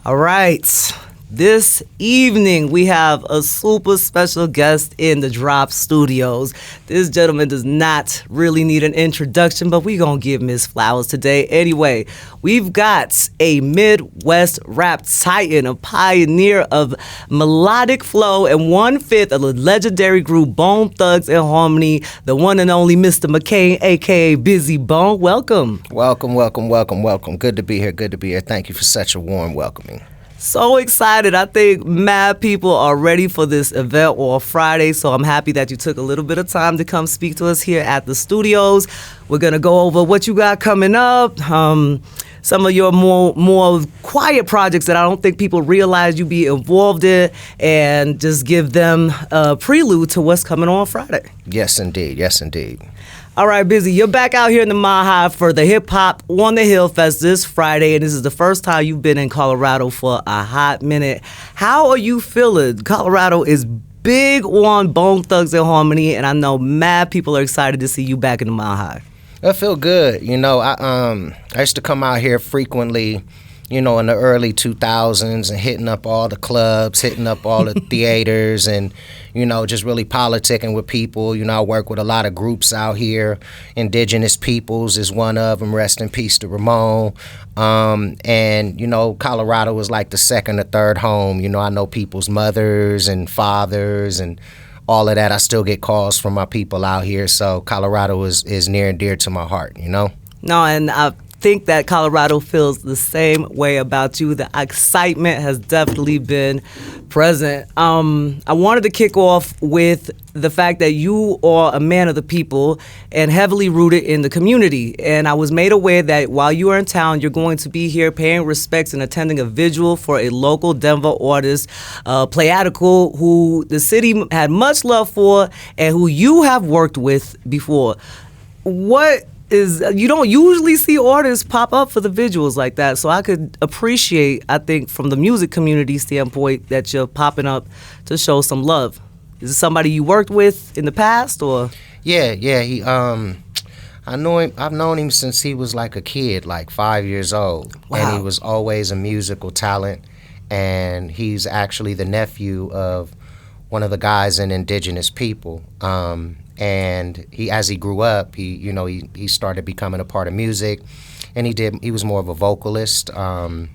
All right. This evening, we have a super special guest in the Drop Studios. This gentleman does not really need an introduction, but we're going to give him his flowers today. Anyway, we've got a Midwest rap titan, a pioneer of melodic flow, and 1/5 of the legendary group Bone Thugs and Harmony, the one and only Mr. McCain, a.k.a. Bizzy Bone. Welcome. Welcome. Good to be here. Thank you for such a warm welcoming. So excited. I think mad people are ready for this event on Friday, so I'm happy that you took a little bit of time to come speak to us here at the studios. We're going to go over what you got coming up, some of your more quiet projects that I don't think people realize you be involved in, and just give them a prelude to what's coming on Friday. Yes, indeed. All right, Bizzy, you're back out here in the Mile High for the Hip Hop on the Hill Fest this Friday, and this is the first time you've been in Colorado for a hot minute. How are you feeling? Colorado is big on Bone Thugs and Harmony, and I know mad people are excited to see you back in the Mile High. I feel good. I used to come out here frequently, in the early 2000s and hitting up all the clubs, hitting up all the theaters, and just really politicking with people. I work with a lot of groups out here. Indigenous Peoples is one of them. Rest in peace to Ramon. And Colorado is like the second or third home. I know people's mothers and fathers and all of that. I still get calls from my people out here. So Colorado is near and dear to my heart, No, and I think that Colorado feels the same way about you. The excitement has definitely been present. I wanted to kick off with the fact that you are a man of the people and heavily rooted in the community. And I was made aware that while you are in town, you're going to be here paying respects and attending a vigil for a local Denver artist, Playatical, who the city had much love for and who you have worked with before. You don't usually see artists pop up for the visuals like that, so I could appreciate, I think, from the music community standpoint, that you're popping up to show some love. Is it somebody you worked with in the past, or? Yeah. He, I know him. I've known him since he was like a kid, like 5 years old. Wow. And he was always a musical talent. And he's actually the nephew of one of the guys in Indigenous People. And as he grew up, he started becoming a part of music, and he was more of a vocalist, and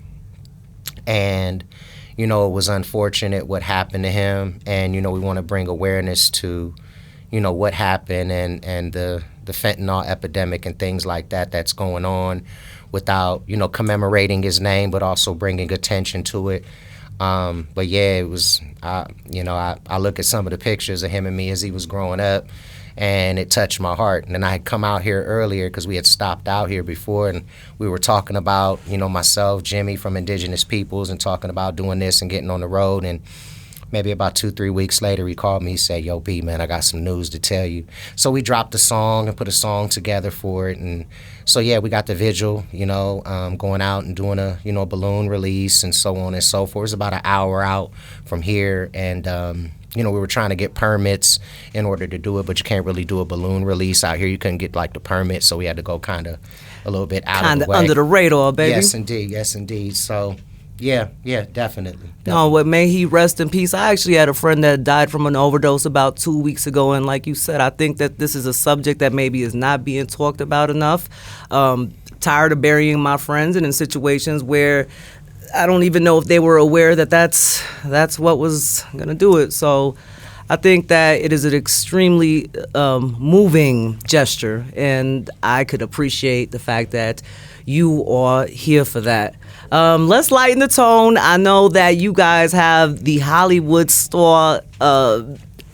it was unfortunate what happened to him, and we want to bring awareness to what happened and the fentanyl epidemic and things like that's going on, without commemorating his name, but also bringing attention to it. But yeah, it was, I look at some of the pictures of him and me as he was growing up, and it touched my heart. And then I had come out here earlier because we had stopped out here before, and we were talking about, myself, Jimmy from Indigenous Peoples, and talking about doing this and getting on the road. And maybe about 2-3 weeks later, he called me. He said, "Yo, B, man, I got some news to tell you." So we dropped a song and put a song together for it. And so, yeah, we got the vigil, going out and doing a balloon release and so on and so forth. It's about an hour out from here. And, we were trying to get permits in order to do it, but you can't really do a balloon release out here. You couldn't get, the permit, so we had to go kind of a little bit out of the way. Kind of under the radar, baby. Yes, indeed. So, yeah, definitely. No, but may he rest in peace. I actually had a friend that died from an overdose about 2 weeks ago, and like you said, I think that this is a subject that maybe is not being talked about enough. Tired of burying my friends, and in situations where I don't even know if they were aware that that's what was gonna do it. So I think that it is an extremely moving gesture, and I could appreciate the fact that you are here for that. Let's lighten the tone. I know that you guys have the Hollywood Star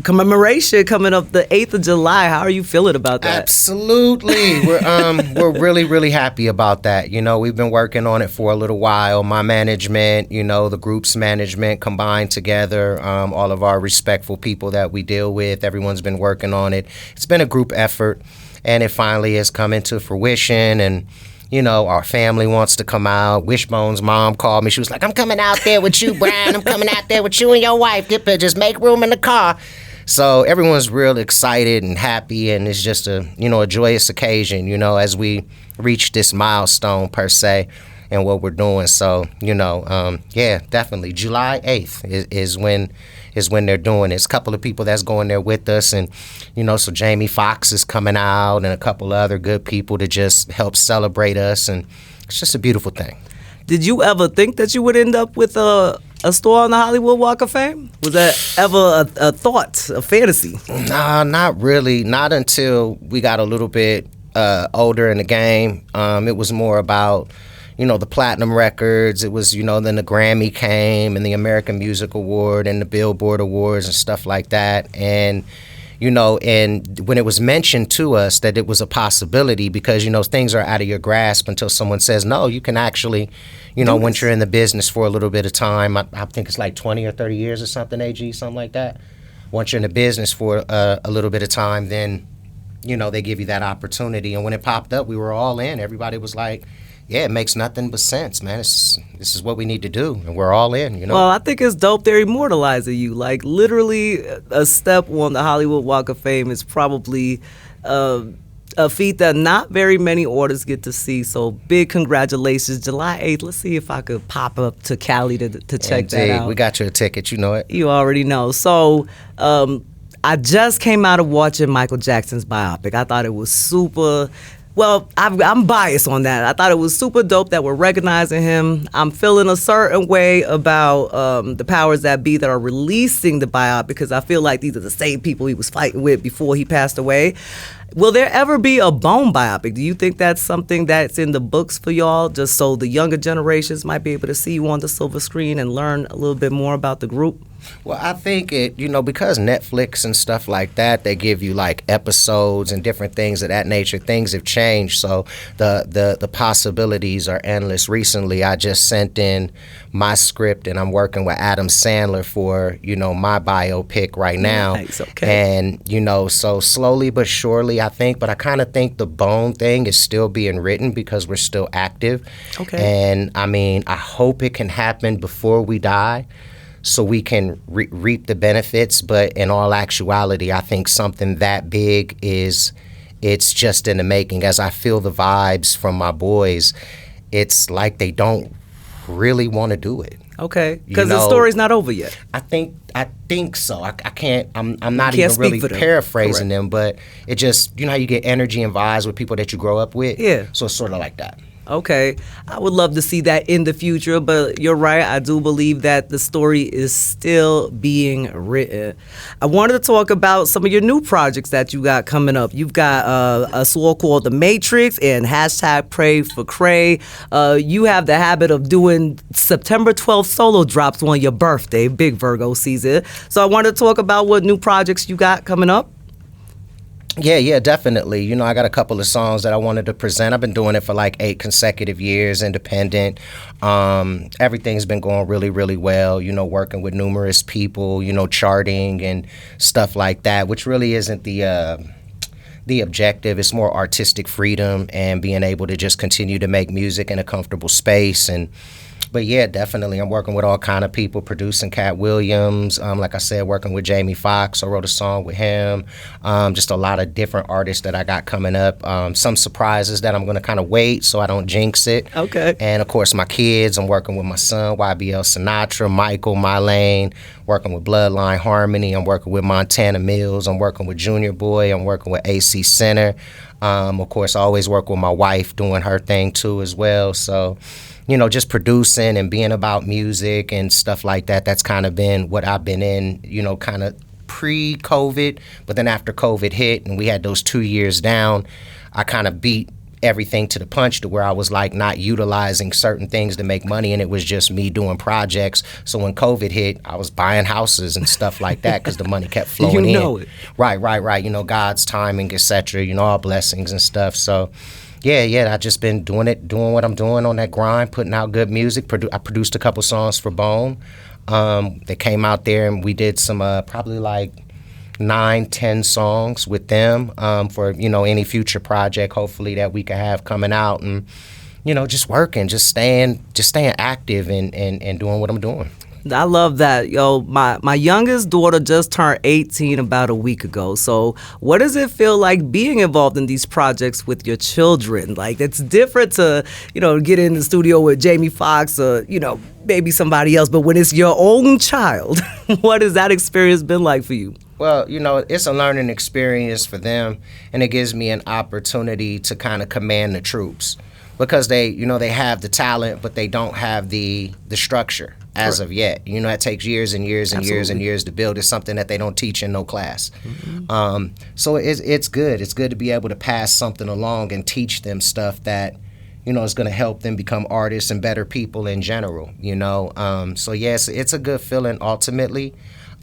commemoration coming up the 8th of July. How are you feeling about that? Absolutely. We're really happy about that. We've been working on it for a little while. My management, the group's management combined together, all of our respectful people that we deal with, everyone's been working on it. It's been a group effort, and it finally has come into fruition. And our family wants to come out. Wishbone's mom called me. She was like, "I'm coming out there with you, Brian. I'm coming out there with you and your wife. Just make room in the car." So everyone's real excited and happy, and it's just a joyous occasion, as we reach this milestone per se. and what we're doing. So, yeah, definitely. July 8th is when they're doing it. It's a couple of people that's going there with us, and so Jamie Foxx is coming out, and a couple of other good people to just help celebrate us, and it's just a beautiful thing. Did you ever think that you would end up with a store on the Hollywood Walk of Fame? Was that ever a thought, a fantasy? Nah, not really. Not until we got a little bit older in the game. It was more about, the platinum records. It was, then the Grammy came and the American Music Award and the Billboard Awards and stuff like that. And and when it was mentioned to us that it was a possibility, because, things are out of your grasp until someone says, no, you can actually, once you're in the business for a little bit of time, I think it's like 20 or 30 years or something, AG, something like that. Once you're in the business for a little bit of time, then, they give you that opportunity. And when it popped up, we were all in. Everybody was like, yeah, it makes nothing but sense, man. This is what we need to do, and we're all in, Well, I think it's dope they're immortalizing you. Like, literally, a step on the Hollywood Walk of Fame is probably a feat that not very many artists get to see. So, big congratulations. July 8th, let's see if I could pop up to Cali to check that out. We got you a ticket, you know it. You already know. So, I just came out of watching Michael Jackson's biopic. I thought it was super... Well, I'm biased on that. I thought it was super dope that we're recognizing him. I'm feeling a certain way about the powers that be that are releasing the biopic, because I feel like these are the same people he was fighting with before he passed away. Will there ever be a Bone biopic? Do you think that's something that's in the books for y'all, just so the younger generations might be able to see you on the silver screen and learn a little bit more about the group? Well, I think it, because Netflix and stuff like that, they give you like episodes and different things of that nature. Things have changed, so the possibilities are endless. Recently, I just sent in my script, and I'm working with Adam Sandler for, my biopic right now. Nice, okay. And, so slowly but surely, I think, but I kind of think the Bone thing is still being written because we're still active. Okay. And, I hope it can happen before we die, so we can reap the benefits. But in all actuality, I think something that big it's just in the making. As I feel the vibes from my boys, it's like they don't really want to do it. Okay, because the story's not over yet. I think so. I can't. I'm not even really paraphrasing them, but it just, how you get energy and vibes with people that you grow up with. Yeah. So it's sort of like that. Okay, I would love to see that in the future, but you're right. I do believe that the story is still being written. I wanted to talk about some of your new projects that you got coming up. You've got a song called The Matrix and #Pray for Cray. You have the habit of doing September 12th solo drops on your birthday, big Virgo season. So I wanted to talk about what new projects you got coming up. Yeah, definitely. I got a couple of songs that I wanted to present. I've been doing it for like 8 consecutive years, independent. Everything's been going really, really well, working with numerous people, charting and stuff like that, which really isn't the objective. It's more artistic freedom and being able to just continue to make music in a comfortable space. But yeah, definitely, I'm working with all kind of people, producing Cat Williams, like I said, working with Jamie Foxx. I wrote a song with him. Just a lot of different artists that I got coming up. Some surprises that I'm going to kind of wait so I don't jinx it. Okay. And of course, my kids. I'm working with my son, YBL Sinatra, Michael, Mylane, working with Bloodline Harmony. I'm working with Montana Mills. I'm working with Junior Boy. I'm working with AC Center. Of course, I always work with my wife doing her thing too as well. So, just producing and being about music and stuff like that. That's kind of been what I've been in, kind of pre-COVID. But then after COVID hit and we had those 2 years down, I kind of beat everything to the punch to where I was like not utilizing certain things to make money, and it was just me doing projects. So when COVID hit, I was buying houses and stuff like that because the money kept flowing in. It. Right. God's timing, etc. All blessings and stuff. So yeah, I've just been doing what I'm doing on that grind, putting out good music. I produced a couple songs for Bone. They came out there and we did some probably like 9-10 songs with them for any future project hopefully that we could have coming out, and just working, just staying active and doing what I'm doing. I love that. Yo, my youngest daughter just turned 18 about a week ago. So what does it feel like being involved in these projects with your children? Like, it's different to, get in the studio with Jamie Foxx or, maybe somebody else. But when it's your own child, what has that experience been like for you? Well, it's a learning experience for them, and it gives me an opportunity to kind of command the troops because they have the talent, but they don't have the structure as of yet. It takes years and years and years and years to build. It's something that they don't teach in no class. So it's good. It's good to be able to pass something along and teach them stuff that is going to help them become artists and better people in general. So yes, it's a good feeling ultimately.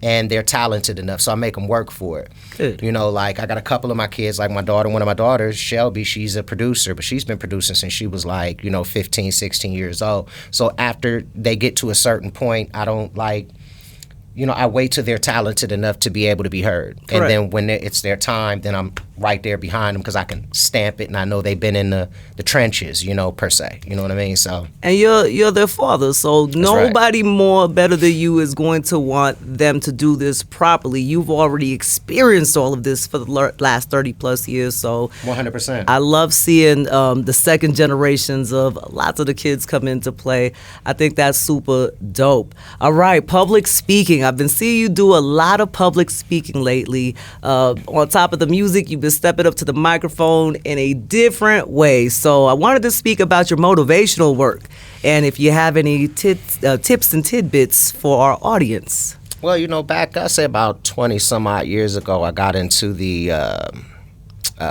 And they're talented enough, so I make them work for it. Good. Like I got a couple of my kids, like one of my daughters, Shelby, she's a producer, but she's been producing since she was like, 15, 16 years old. So after they get to a certain point, I don't I wait till they're talented enough to be able to be heard. Correct. And then when it's their time, then I'm right there behind them because I can stamp it and I know they've been in the trenches, per se. You know what I mean? So. And you're their father, so nobody more better than you is going to want them to do this properly. You've already experienced all of this for the last 30 plus years, so 100%. I love seeing the second generations of lots of the kids come into play. I think that's super dope. All right, public speaking. I've been seeing you do a lot of public speaking lately. On top of the music, you've been stepping up to the microphone in a different way. So I wanted to speak about your motivational work and if you have any tips and tidbits for our audience. Well, back, I say about 20 some odd years ago, I got into the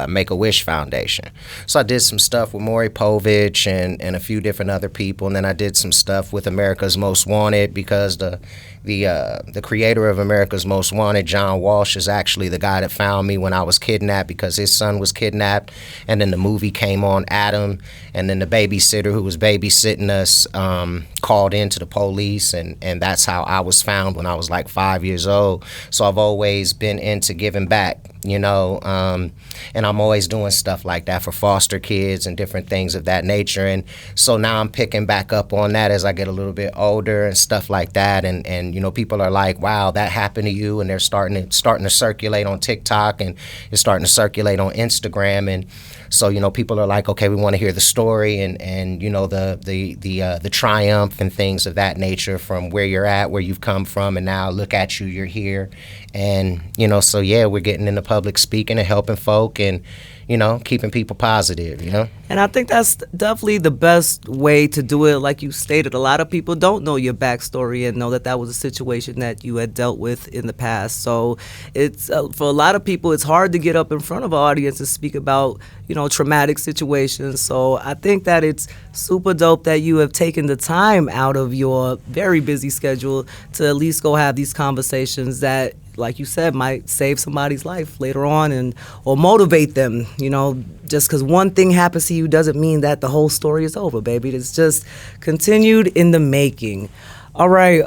Make-A-Wish Foundation. So I did some stuff with Maury Povich and a few different other people, and then I did some stuff with America's Most Wanted because the creator of America's Most Wanted, John Walsh, is actually the guy that found me when I was kidnapped because his son was kidnapped, and then the movie came on, Adam, and then the babysitter who was babysitting us called in to the police, and that's how I was found when I was like 5 years old. So I've always been into giving back, and I'm always doing stuff like that for foster kids and different things of that nature. And so now I'm picking back up on that as I get a little bit older and stuff like that. And people are like, wow, that happened to you. And they're starting to circulate on TikTok and it's starting to circulate on Instagram. And so, people are like, okay, we want to hear the story and the triumph and things of that nature from where you're at, where you've come from, and now look at you, you're here. And, so yeah, we're getting into public speaking and helping folk and, keeping people positive, And I think that's definitely the best way to do it. Like you stated, a lot of people don't know your backstory and know that was a situation that you had dealt with in the past. So it's for a lot of people, it's hard to get up in front of an audience and speak about, traumatic situations. So I think that it's super dope that you have taken the time out of your very busy schedule to at least go have these conversations that, like you said, might save somebody's life later on or motivate them. Just because one thing happens to you doesn't mean that the whole story is over, baby. It's just continued in the making. All right,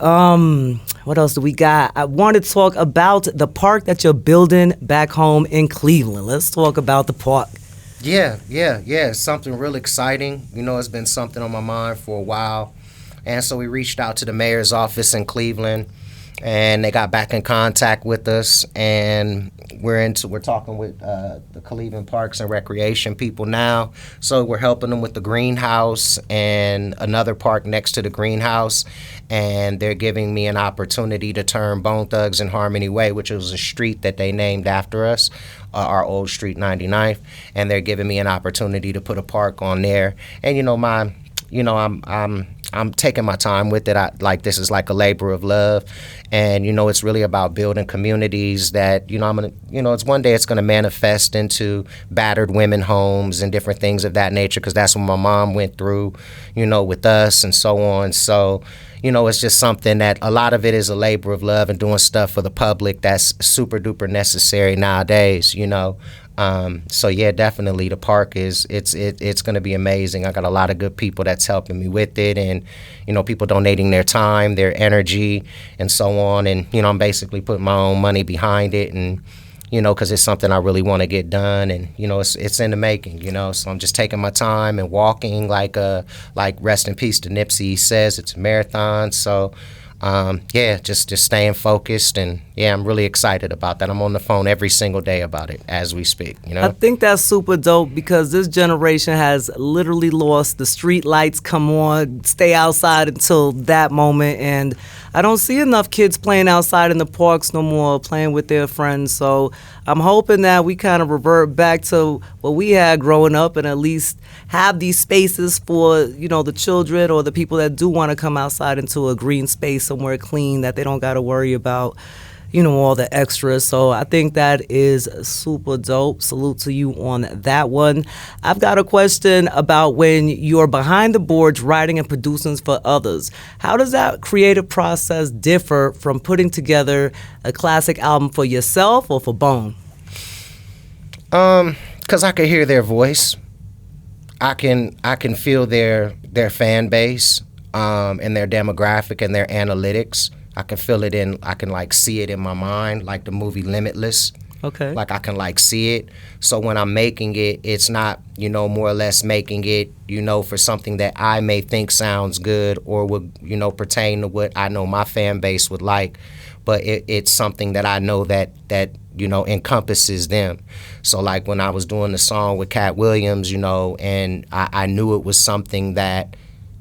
what else do we got? I want to talk about the park that you're building back home in Cleveland. Let's talk about the park. Yeah. It's something real exciting. It's been something on my mind for a while. And so we reached out to the mayor's office in Cleveland, and they got back in contact with us, and we're talking with the Cleveland Parks and Recreation people now. So we're helping them with the greenhouse and another park next to the greenhouse, and they're giving me an opportunity to turn Bone Thugs in Harmony Way, which was a street that they named after us, our old street 99th, and they're giving me an opportunity to put a park on there. And I'm taking my time with it. This is like a labor of love, and it's really about building communities that it's one day it's gonna manifest into battered women homes and different things of that nature, because that's what my mom went through, with us and so on. So it's just something that a lot of it is a labor of love and doing stuff for the public that's super duper necessary nowadays. So yeah, definitely the park it's going to be amazing. I got a lot of good people that's helping me with it, and people donating their time, their energy, and so on. And I'm basically putting my own money behind it, and because it's something I really want to get done, and it's in the making. So I'm just taking my time and walking like rest in peace to Nipsey says, it's a marathon. So yeah, just staying focused, and yeah, I'm really excited about that. I'm on the phone every single day about it as we speak. You I know. think that's super dope because this generation has literally lost the street lights come on, stay outside until that moment. And I don't see enough kids playing outside in the parks no more, playing with their friends. So I'm hoping that we kind of revert back to what we had growing up and at least have these spaces for, the children or the people that do want to come outside into a green space somewhere clean that they don't got to worry about all the extras. So I think that is super dope. Salute to you on that one. I've got a question about when you're behind the boards writing and producing for others. How does that creative process differ from putting together a classic album for yourself or for Bone? Because I can hear their voice. I can feel their fan base, and their demographic and their analytics. I can feel it I can see it in my mind, like the movie Limitless. Okay. Like I can see it. So when I'm making it, it's not, more or less making it, for something that I may think sounds good or would, pertain to what I know my fan base would like. But it's something that I know that encompasses them. So like when I was doing the song with Cat Williams, and I knew it was something that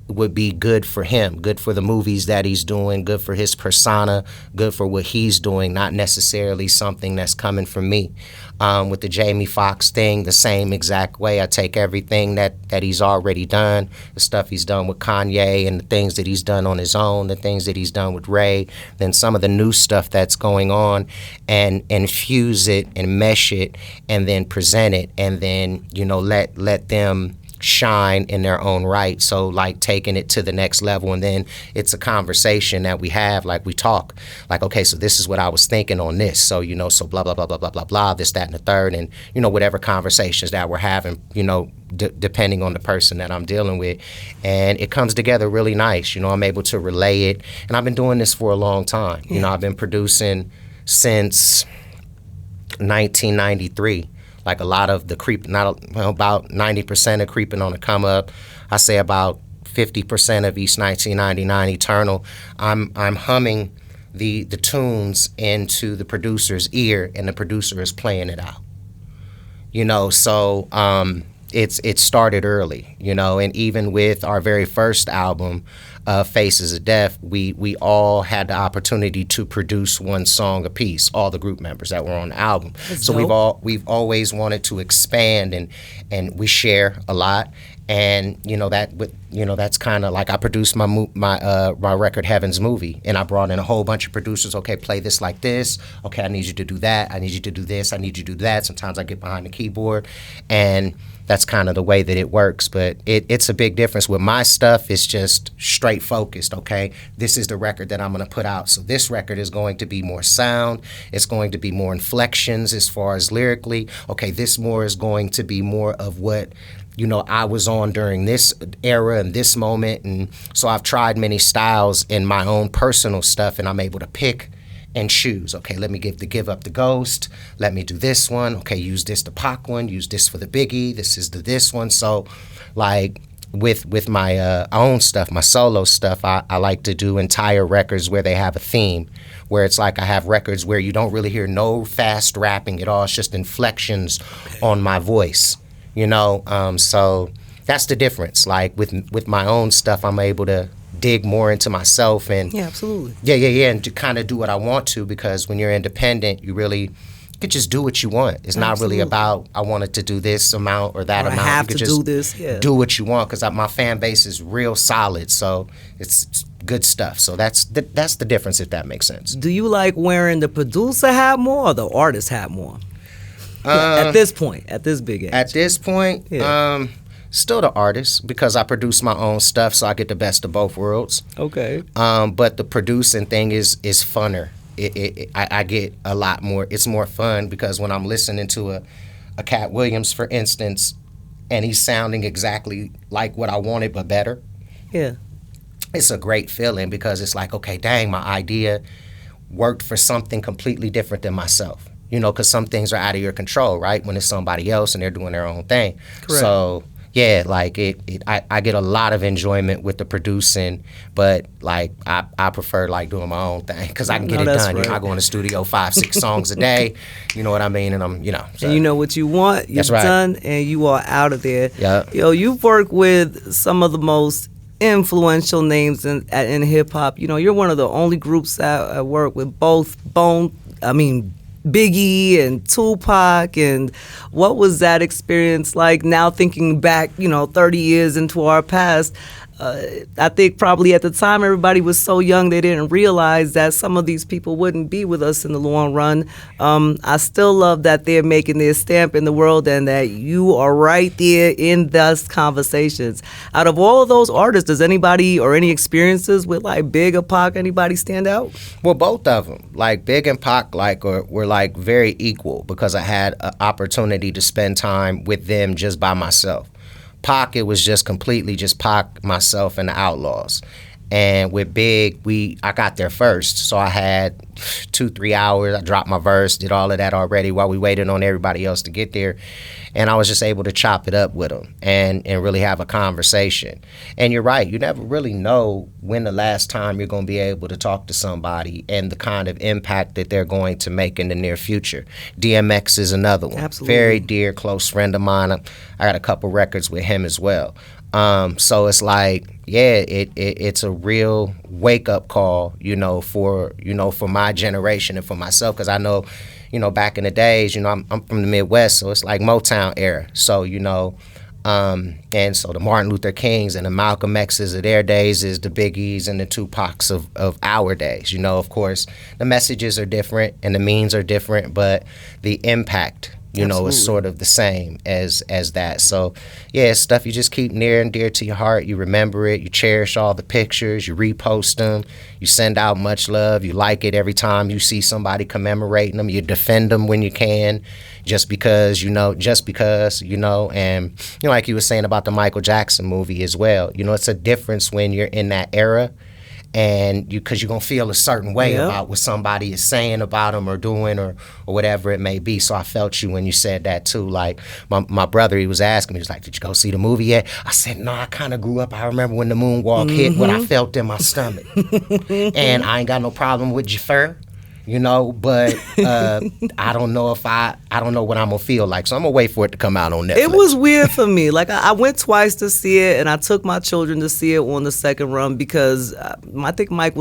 would be good for him, good for the movies that he's doing, good for his persona, good for what he's doing, not necessarily something that's coming from me. With the Jamie Foxx thing, the same exact way. I take everything that he's already done, the stuff he's done with Kanye and the things that he's done on his own, the things that he's done with Ray, then some of the new stuff that's going on, and infuse it and mesh it and then present it and then, let them shine in their own right. So like taking it to the next level, and then it's a conversation that we have, like we talk like, okay, so this is what I was thinking on this, so so blah blah blah blah blah blah blah, this, that, and the third, and whatever conversations that we're having, depending on the person that I'm dealing with, and it comes together really nice. I'm able to relay it, and I've been doing this for a long time. I've been producing since 1993. Like a lot of the about 90% of Creeping on the Come Up. I say about 50% of East 1999 Eternal. I'm humming the tunes into the producer's ear, and the producer is playing it out. So it started early, and even with our very first album, Faces of Death, we all had the opportunity to produce one song apiece, all the group members that were on the album. That's so dope. we've always wanted to expand, and we share a lot. And that's kind of like I produced my record Heaven's Movie, and I brought in a whole bunch of producers. Okay, play this like this. Okay, I need you to do that. I need you to do this. I need you to do that. Sometimes I get behind the keyboard, and that's kind of the way that it works. But it's a big difference. With my stuff, it's just straight focused. Okay, this is the record that I'm going to put out. So this record is going to be more sound. It's going to be more inflections as far as lyrically. Okay, this more is going to be more of what I was on during this era and this moment. And so I've tried many styles in my own personal stuff, and I'm able to pick and choose. Okay, let me give up the Ghost. Let me do this one. Okay, use this the Pac one. Use this for the Biggie. This is this one. So, like with my own stuff, my solo stuff, I like to do entire records where they have a theme. Where it's like I have records where you don't really hear no fast rapping at all. It's just inflections on my voice. So that's the difference. Like with my own stuff, I'm able to dig more into myself and Yeah, absolutely. yeah, and to kind of do what I want to, because when you're independent, you really could just do what you want. It's not really about I wanted to do this amount or that Or I amount. have You could to just do this, yeah. do what you want, because my fan base is real solid, so it's good stuff. So that's the difference, if that makes sense. Do you like wearing the producer hat more or the artist hat more? At this point, at this big age. At this point, Yeah. still the artist, because I produce my own stuff, so I get the best of both worlds. Okay. But the producing thing is funner. I get a lot more. It's more fun, because when I'm listening to a Cat Williams, for instance, and he's sounding exactly like what I wanted but better, Yeah. it's a great feeling, because it's like, okay, dang, my idea worked for something completely different than myself. Because some things are out of your control, right? When it's somebody else and they're doing their own thing. Correct. So, yeah, like I get a lot of enjoyment with the producing, but like I prefer like doing my own thing because I can get No, it that's done. You know, I right. go in the studio 5-6 songs a day. You know what I mean? And I'm, you know, so, And you know what you want, you're that's right. done, and you are out of there. Yeah. Yo, you've worked with some of the most influential names in hip hop. You know, you're one of the only groups that work with both Biggie and Tupac. And what was that experience like? Now thinking back, 30 years into our past. I think probably at the time everybody was so young they didn't realize that some of these people wouldn't be with us in the long run. I still love that they're making their stamp in the world and that you are right there in those conversations. Out of all of those artists, does anybody or any experiences with like Big or Pac, anybody stand out? Well, both of them, like Big and Pac, like were like very equal because I had an opportunity to spend time with them just by myself. Pac, it was just completely just Pac, myself, and the Outlaws. And with Big, I got there first, so I had 2-3 hours. I dropped my verse, did all of that already while we waited on everybody else to get there, and I was just able to chop it up with them and really have a conversation. And you're right, you never really know when the last time you're going to be able to talk to somebody and the kind of impact that they're going to make in the near future. DMX is another one. Absolutely. Very dear, close friend of mine. I got a couple records with him as well. So it's like, yeah, it's a real wake up call, for my generation and for myself, because I know, back in the days, I'm from the Midwest, so it's like Motown era. So, and so the Martin Luther Kings and the Malcolm X's of their days is the Biggies and the Tupacs of our days. Of course, the messages are different and the means are different, but the impact is sort of the same as that. So, yeah, it's stuff you just keep near and dear to your heart. You remember it. You cherish all the pictures. You repost them. You send out much love. You like it every time you see somebody commemorating them. You defend them when you can, just because, and, like you were saying about the Michael Jackson movie as well. It's a difference when you're in that era, and because you're going to feel a certain way about what somebody is saying about them or doing or whatever it may be. So I felt you when you said that too. Like my brother, he was asking me, he was like, did you go see the movie yet? I said, no, I kind of grew up. I remember when the moonwalk hit, what I felt in my stomach. And I ain't got no problem with Jafar. But I don't know I don't know what I'm gonna feel like, so I'm gonna wait for it to come out on Netflix. It was weird for me. Like I went twice to see it, and I took my children to see it on the second run because I think my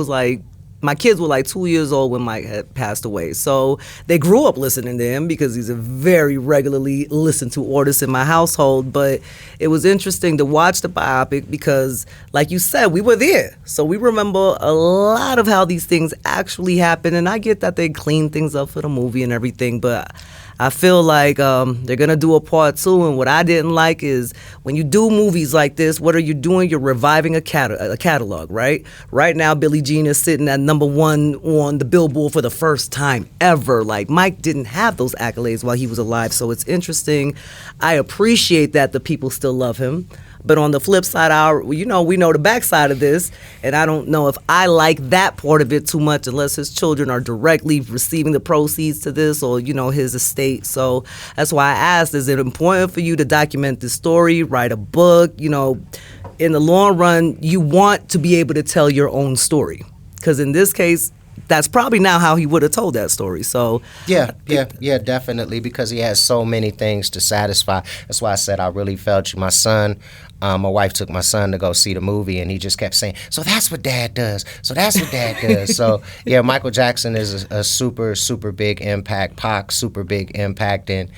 kids were like 2 years old when Mike had passed away. So they grew up listening to him because he's a very regularly listened to artist in my household. But it was interesting to watch the biopic because, like you said, we were there. So we remember a lot of how these things actually happened. And I get that they clean things up for the movie and everything, but I feel like they're going to do a part 2, and what I didn't like is when you do movies like this, what are you doing? You're reviving a catalog, right? Right now, Billie Jean is sitting at number 1 on the Billboard for the first time ever. Like, Mike didn't have those accolades while he was alive, so it's interesting. I appreciate that the people still love him. But on the flip side, we know the backside of this, and I don't know if I like that part of it too much unless his children are directly receiving the proceeds to this or, his estate. So that's why I asked, is it important for you to document this story, write a book? In the long run, you want to be able to tell your own story. Because in this case, that's probably now how he would have told that story. So yeah, definitely, because he has so many things to satisfy. That's why I said I really felt you. My son, my wife took my son to go see the movie, and he just kept saying, so that's what Dad does. So that's what Dad does. So, yeah, Michael Jackson is a super, super big impact. Pac, super big impact. And,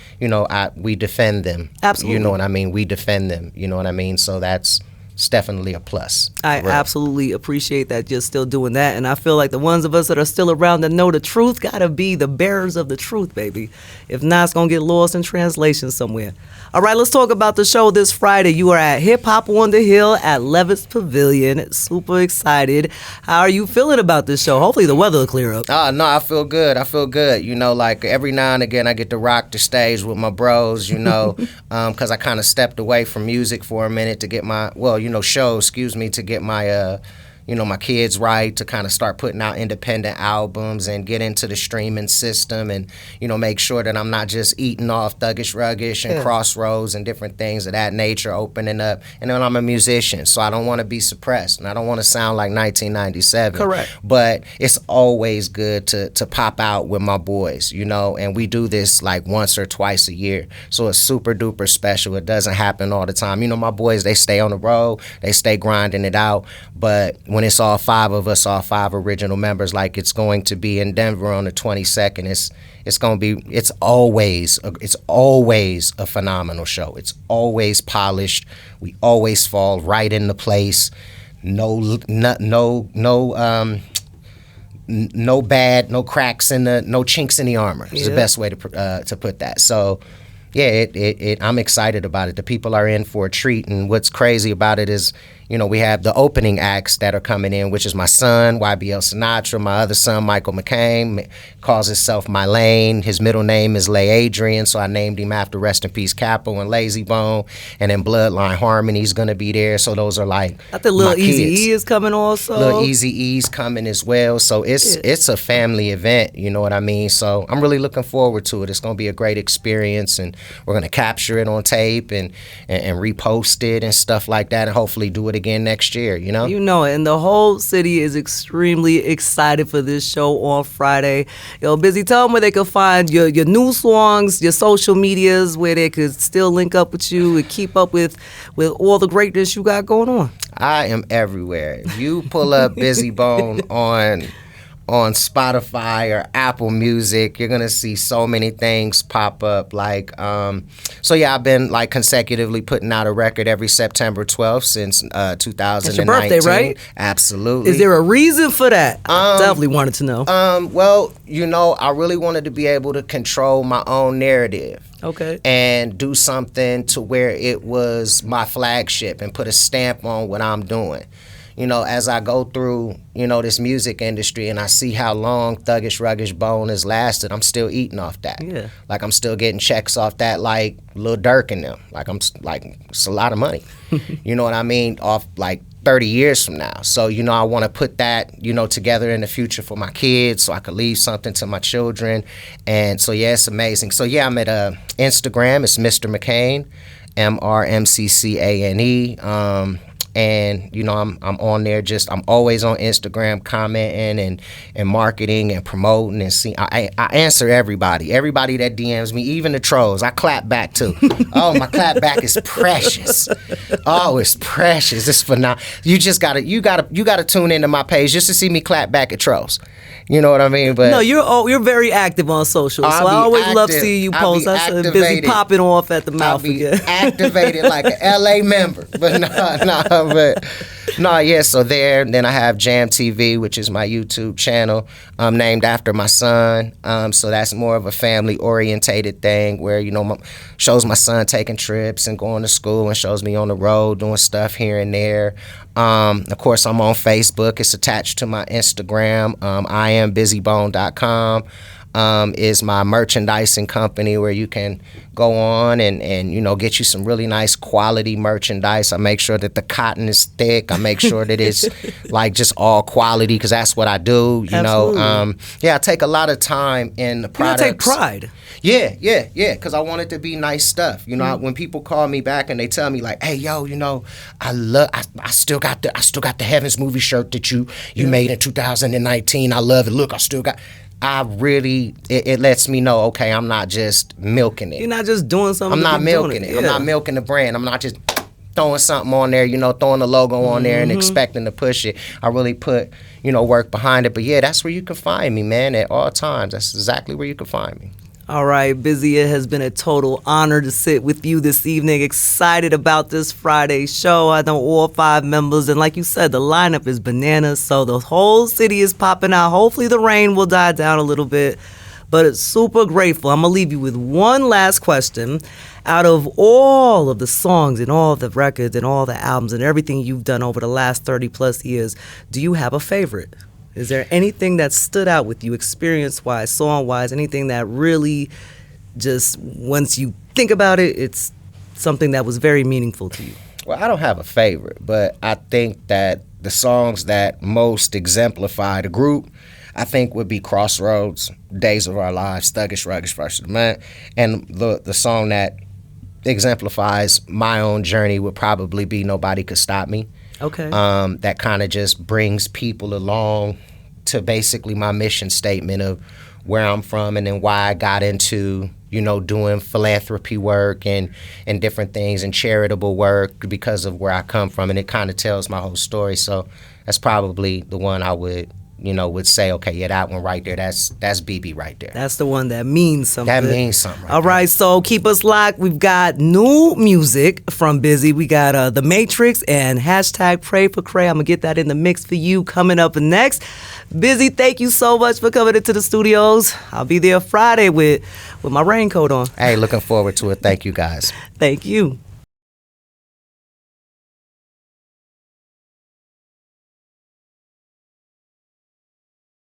we defend them. Absolutely. You know what I mean? We defend them. You know what I mean? So it's definitely a plus. I absolutely appreciate that you're still doing that, and I feel like the ones of us that are still around that know the truth gotta be the bearers of the truth, baby. If not, it's gonna get lost in translation somewhere. All right, let's talk about the show this Friday. You are at Hip Hop on the Hill at Levitt's Pavilion. Super excited. How are you feeling about this show? Hopefully the weather will clear up. No, I feel good. Like every now and again I get to rock the stage with my bros, because I kind of stepped away from music for a minute to get my, to get my my kids right to kind of start putting out independent albums and get into the streaming system and, make sure that I'm not just eating off Thuggish Ruggish and Crossroads and different things of that nature, opening up. And then I'm a musician, so I don't want to be suppressed and I don't want to sound like 1997. Correct. But it's always good to pop out with my boys, and we do this like once or twice a year. So it's super duper special. It doesn't happen all the time. My boys, they stay on the road, they stay grinding it out. But when it's all five of us, all five original members, like it's going to be in Denver on the 22nd, it's always a phenomenal show. It's always polished. We always fall right into place. No cracks in no chinks in the armor. Is the best way to put that. So, yeah, I'm excited about it. The people are in for a treat, and what's crazy about it is, we have the opening acts that are coming in, which is my son, YBL Sinatra, my other son, Michael McCain, calls himself My Lane. His middle name is Lay Adrian, so I named him after Rest in Peace Capo and Lazy Bone. And then Bloodline Harmony's going to be there, so those are like I think Lil Eazy-E is coming also. Lil Eazy-E's coming as well, so it's a family event, you know what I mean? So I'm really looking forward to it. It's going to be a great experience, and we're going to capture it on tape and repost it and stuff like that, and hopefully do it again next year, and the whole city is extremely excited for this show on Friday. Yo, Bizzy, tell them where they can find your new songs, your social medias, where they could still link up with you and keep up with all the greatness you got going on. I am everywhere. If you pull up Bizzy Bone on Spotify or Apple Music, you're gonna see so many things pop up. Like, I've been like consecutively putting out a record every September 12th since 2019. It's your birthday, right? Absolutely. Is there a reason for that? I definitely wanted to know. Well, I really wanted to be able to control my own narrative. Okay. And do something to where it was my flagship and put a stamp on what I'm doing. As I go through, this music industry and I see how long Thuggish Ruggish Bone has lasted, I'm still eating off that. Yeah. Like, I'm still getting checks off that, like Lil Durk and them. Like, it's a lot of money. You know what I mean? Off, like, 30 years from now. So, I want to put that, together in the future for my kids so I could leave something to my children. And so, yeah, it's amazing. So, yeah, I'm at Instagram. It's Mr. McCain, MrMCCANE. And I'm on there. I'm always on Instagram commenting and marketing and promoting and see. I answer everybody that DMs me, even the trolls. I clap back too. Oh, my clap back is precious. Oh, it's precious. It's phenomenal. You gotta tune into my page just to see me clap back at trolls. You know what I mean? But no, you're very active on social, so I always love seeing you post. I'm busy popping off at the mouth again. Activated like an LA member, but yeah. So there. Then I have Jam TV, which is my YouTube channel, named after my son. So that's more of a family orientated thing where shows my son taking trips and going to school and shows me on the road doing stuff here and there. Of course, I'm on Facebook. It's attached to my Instagram. IamBizzyBone.com is my merchandising company where you can go on and get you some really nice quality merchandise. I make sure that the cotton is thick. I make sure that it's like just all quality because that's what I do. I take a lot of time in the products. You take pride. Yeah, because I want it to be nice stuff. When people call me back and they tell me like, "Hey, yo, I still got the Heavens movie shirt that you made in 2019. I love it. Look, I still got." It lets me know, okay, I'm not just milking it. You're not just doing something. I'm not milking it. Yeah. I'm not milking the brand. I'm not just throwing something on there, throwing the logo on there and expecting to push it. I really put, work behind it. But yeah, that's where you can find me, man, at all times. That's exactly where you can find me. All right, Bizzy, it has been a total honor to sit with you this evening. Excited about this Friday show. I know all 5 members, and like you said, the lineup is bananas, so the whole city is popping out. Hopefully the rain will die down a little bit, but it's super grateful. I'm going to leave you with one last question. Out of all of the songs and all of the records and all the albums and everything you've done over the last 30 plus years, do you have a favorite? Is there anything that stood out with you experience-wise, song-wise, anything that really just, once you think about it, it's something that was very meaningful to you? Well, I don't have a favorite, but I think that the songs that most exemplify the group, I think would be Crossroads, Days of Our Lives, Thuggish Ruggish versus the Man. And the song that exemplifies my own journey would probably be Nobody Could Stop Me. Okay. That kind of just brings people along to basically my mission statement of where I'm from and then why I got into, doing philanthropy work and different things and charitable work because of where I come from. And it kind of tells my whole story. So that's probably the one I would say, okay, yeah, that one right there, that's BB right there. That's the one that means something. That means something right All there. right, so keep us locked. We've got new music from Bizzy. We got The Matrix and hashtag Pray for Cray. I'm going to get that in the mix for you coming up next. Bizzy, thank you so much for coming into the studios. I'll be there Friday with my raincoat on. Hey, looking forward to it. Thank you, guys. Thank you.